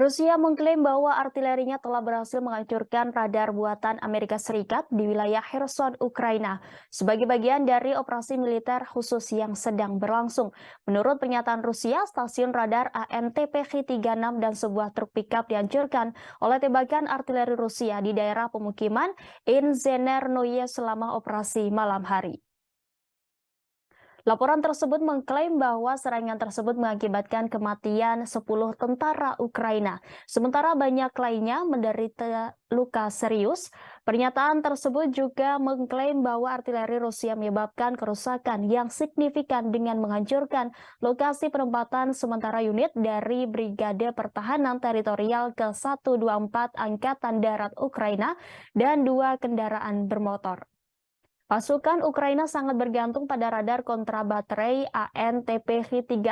Rusia mengklaim bahwa artilerinya telah berhasil menghancurkan radar buatan Amerika Serikat di wilayah Kherson, Ukraina, sebagai bagian dari operasi militer khusus yang sedang berlangsung. Menurut pernyataan Rusia, stasiun radar AN/TPH-36 dan sebuah truk pickup dihancurkan oleh tembakan artileri Rusia di daerah pemukiman Inzenernoye selama operasi malam hari. Laporan tersebut mengklaim bahwa serangan tersebut mengakibatkan kematian 10 tentara Ukraina, sementara banyak lainnya menderita luka serius. Pernyataan tersebut juga mengklaim bahwa artileri Rusia menyebabkan kerusakan yang signifikan dengan menghancurkan lokasi penempatan sementara unit dari Brigade Pertahanan Teritorial ke-124 Angkatan Darat Ukraina dan 2 kendaraan bermotor. Pasukan Ukraina sangat bergantung pada radar kontrabaterai AN/TPH-36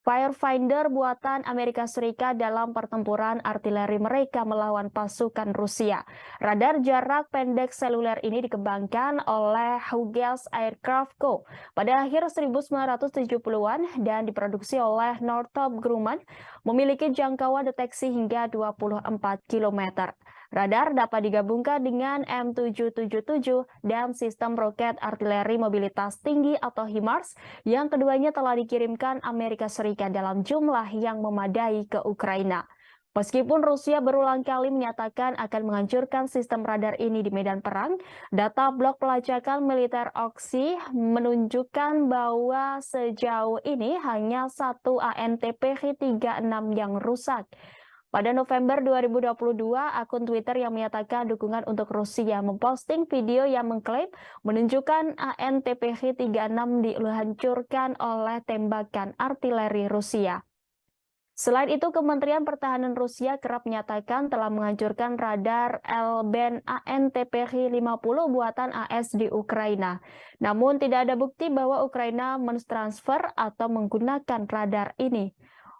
Firefinder buatan Amerika Serikat dalam pertempuran artileri mereka melawan pasukan Rusia. Radar jarak pendek seluler ini dikembangkan oleh Hughes Aircraft Co. pada akhir 1970-an dan diproduksi oleh Northrop Grumman, memiliki jangkauan deteksi hingga 24 km. Radar dapat digabungkan dengan M777 dan sistem roket artileri mobilitas tinggi atau HIMARS yang keduanya telah dikirimkan Amerika Serikat dalam jumlah yang memadai ke Ukraina. Meskipun Rusia berulang kali menyatakan akan menghancurkan sistem radar ini di medan perang, data blok pelacakan militer Oxy menunjukkan bahwa sejauh ini hanya satu AN/TPH-36 yang rusak. Pada November 2022, akun Twitter yang menyatakan dukungan untuk Rusia memposting video yang mengklaim menunjukkan AN/TPH-36 dihancurkan oleh tembakan artileri Rusia. Selain itu, Kementerian Pertahanan Rusia kerap menyatakan telah menghancurkan radar L-band AN/TPH-50 buatan AS di Ukraina. Namun tidak ada bukti bahwa Ukraina mentransfer atau menggunakan radar ini.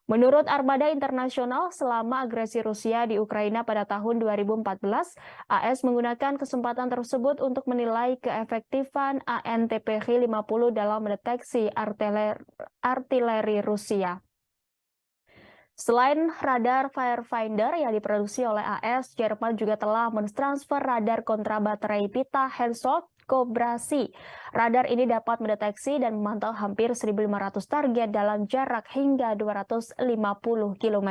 Menurut Armada Internasional, selama agresi Rusia di Ukraina pada tahun 2014, AS menggunakan kesempatan tersebut untuk menilai keefektifan AN/TPH-50 dalam mendeteksi artileri Rusia. Selain radar Firefinder yang diproduksi oleh AS, Jerman juga telah mentransfer radar kontrabaterai Pita Hensoldt Kobrasi. Radar ini dapat mendeteksi dan memantau hampir 1.500 target dalam jarak hingga 250 km.